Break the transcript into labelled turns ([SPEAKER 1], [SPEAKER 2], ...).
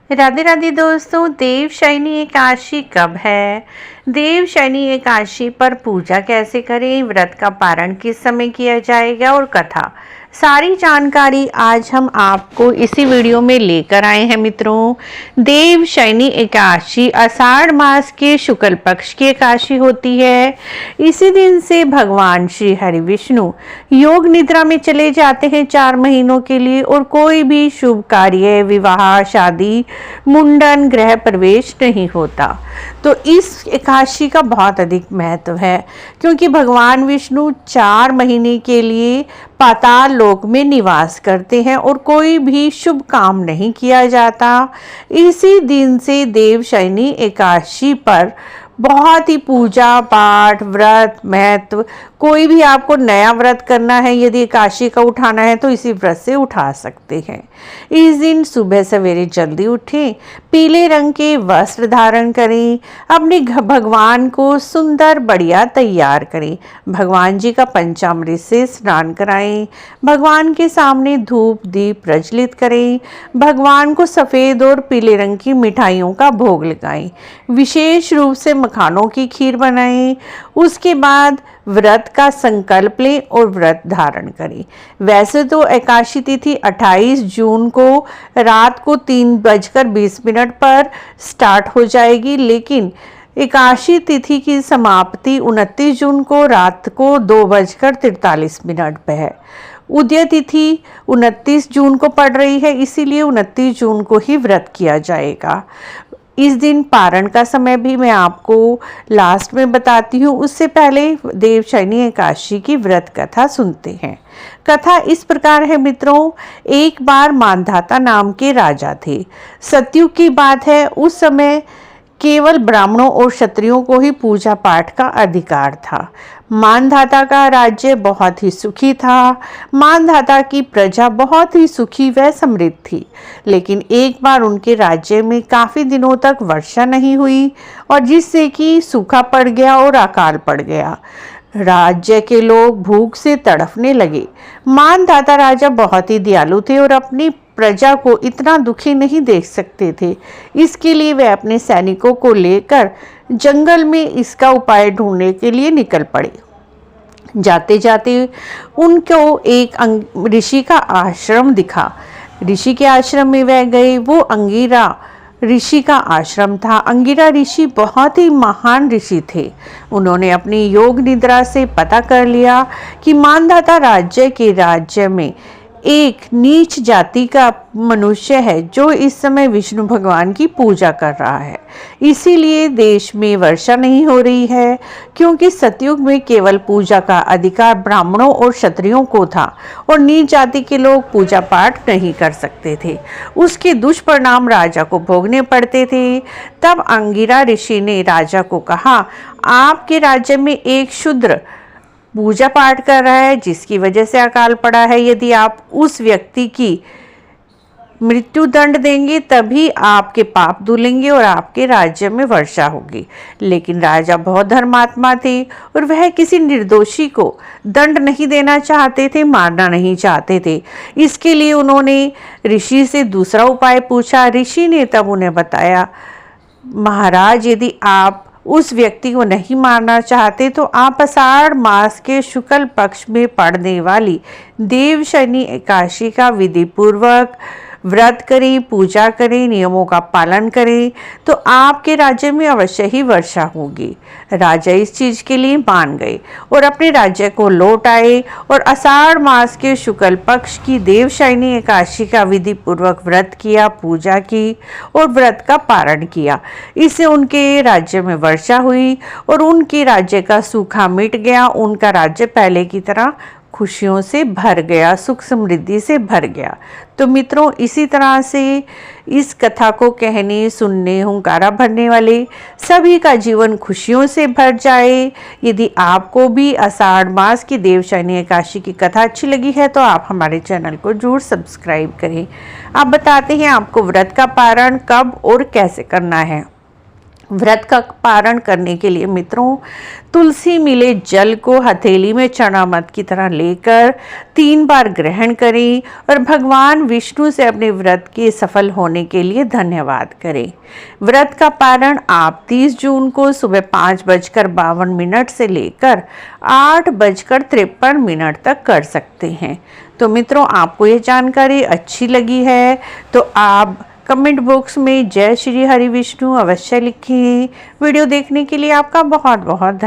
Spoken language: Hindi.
[SPEAKER 1] राधे राधे दोस्तों, देवशयनी एकादशी कब है? देवशयनी एकादशी पर पूजा कैसे करें, व्रत का पारण किस समय किया जाएगा और कथा, सारी जानकारी आज हम आपको इसी वीडियो में लेकर आए हैं। मित्रों, देवशयनी एकादशी आषाढ़ मास के शुक्ल पक्ष की एकादशी होती है। इसी दिन से भगवान श्री हरि विष्णु योग निद्रा में चले जाते हैं 4 महीनों के लिए, और कोई भी शुभ कार्य, विवाह, शादी, मुंडन, गृह प्रवेश नहीं होता। तो इस एकादशी का बहुत अधिक महत्व है, क्योंकि भगवान विष्णु 4 महीने के लिए पाताल लोक में निवास करते हैं और कोई भी शुभ काम नहीं किया जाता। इसी दिन से देवशयनी एकादशी पर बहुत ही पूजा पाठ, व्रत महत्व, कोई भी आपको नया व्रत करना है, यदि एकादशी का उठाना है तो इसी व्रत से उठा सकते हैं। इस दिन सुबह सवेरे जल्दी उठें, पीले रंग के वस्त्र धारण करें, अपने भगवान को सुंदर बढ़िया तैयार करें, भगवान जी का पंचामृत से स्नान कराएं, भगवान के सामने धूप दीप प्रज्वलित करें, भगवान को सफ़ेद और पीले रंग की मिठाइयों का भोग लगाएं, विशेष रूप से मखानों की खीर बनाएं। उसके बाद व्रत का संकल्प लें और व्रत धारण करें। वैसे तो एकादशी तिथि 28 जून को रात को 3:20 पर स्टार्ट हो जाएगी, लेकिन एकादशी तिथि की समाप्ति 29 जून को रात को 2:43 पे है। उदय तिथि 29 जून को पड़ रही है, इसीलिए 29 जून को ही व्रत किया जाएगा। इस दिन पारण का समय भी मैं आपको लास्ट में बताती हूँ। उससे पहले देवशयनी एकादशी की व्रत कथा सुनते हैं। कथा इस प्रकार है मित्रों। एक बार मानधाता नाम के राजा थे। सतयुग की बात है। उस समय केवल ब्राह्मणों और क्षत्रियों को ही पूजा पाठ का अधिकार था। मानधाता का राज्य बहुत ही सुखी था। मानधाता की प्रजा बहुत ही सुखी व समृद्ध थी, लेकिन एक बार उनके राज्य में काफी दिनों तक वर्षा नहीं हुई, और जिससे कि सूखा पड़ गया और अकाल पड़ गया। राज्य के लोग भूख से तड़फने लगे। मानधाता राजा बहुत ही दयालु थे और अपनी प्रजा को इतना दुखी नहीं देख सकते थे। इसके लिए वे अपने सैनिकों को लेकर जंगल में इसका उपाय ढूंढने के लिए निकल पड़े। जाते जाते उनको एक ऋषि का आश्रम दिखा। ऋषि के आश्रम में वह गए। वो अंगिरा ऋषि का आश्रम था। अंगिरा ऋषि बहुत ही महान ऋषि थे। उन्होंने अपनी योग निद्रा से पता कर लिया कि मानधाता राज्य में एक नीच जाति का मनुष्य है, जो इस समय विष्णु भगवान की पूजा कर रहा है। इसीलिए देश में वर्षा नहीं हो रही है, क्योंकि सतयुग में केवल पूजा का अधिकार ब्राह्मणों और क्षत्रियों को था, और नीच जाति के लोग पूजा पाठ नहीं कर सकते थे। उसके दुष्परिणाम राजा को भोगने पड़ते थे। तब अंगिरा ऋषि ने राजा को कहा, आपके राज्य में एक शूद्र पूजा पाठ कर रहा है, जिसकी वजह से अकाल पड़ा है। यदि आप उस व्यक्ति की मृत्यु दंड देंगे तभी आपके पाप धुलेंगे और आपके राज्य में वर्षा होगी। लेकिन राजा बहुत धर्मात्मा थे और वह किसी निर्दोषी को दंड नहीं देना चाहते थे, मारना नहीं चाहते थे। इसके लिए उन्होंने ऋषि से दूसरा उपाय पूछा। ऋषि ने तब उन्हें बताया, महाराज, यदि आप उस व्यक्ति को नहीं मारना चाहते तो आप आषाढ़ मास के शुक्ल पक्ष में पड़ने वाली देवशयनी एकादशी का विधि पूर्वक व्रत करें, पूजा करें, नियमों का पालन करें, तो आपके राज्य में अवश्य ही वर्षा होगी। राजा इस चीज के लिए मान गए और अपने राज्य को लौट आए, और आषाढ़ मास के शुक्ल पक्ष की देवशयनी एकादशी का विधि पूर्वक व्रत किया, पूजा की और व्रत का पारण किया। इससे उनके राज्य में वर्षा हुई और उनके राज्य का सूखा मिट गया। उनका राज्य पहले की तरह खुशियों से भर गया, सुख समृद्धि से भर गया। तो मित्रों, इसी तरह से इस कथा को कहने, सुनने, हुंकारा भरने वाले सभी का जीवन खुशियों से भर जाए। यदि आपको भी आषाढ़ मास की देवशयनी एकादशी की कथा अच्छी लगी है तो आप हमारे चैनल को जरूर सब्सक्राइब करें। आप बताते हैं आपको व्रत का पारण कब और कैसे करना है। व्रत का पारण करने के लिए मित्रों, तुलसी मिले जल को हथेली में चरणामृत की तरह लेकर 3 बार ग्रहण करें और भगवान विष्णु से अपने व्रत के सफल होने के लिए धन्यवाद करें। व्रत का पारण आप 30 जून को सुबह 5:52 से लेकर 8:53 तक कर सकते हैं। तो मित्रों, आपको ये जानकारी अच्छी लगी है तो आप कमेंट बॉक्स में जय श्री हरि विष्णु अवश्य लिखें। वीडियो देखने के लिए आपका बहुत बहुत धन्यवाद।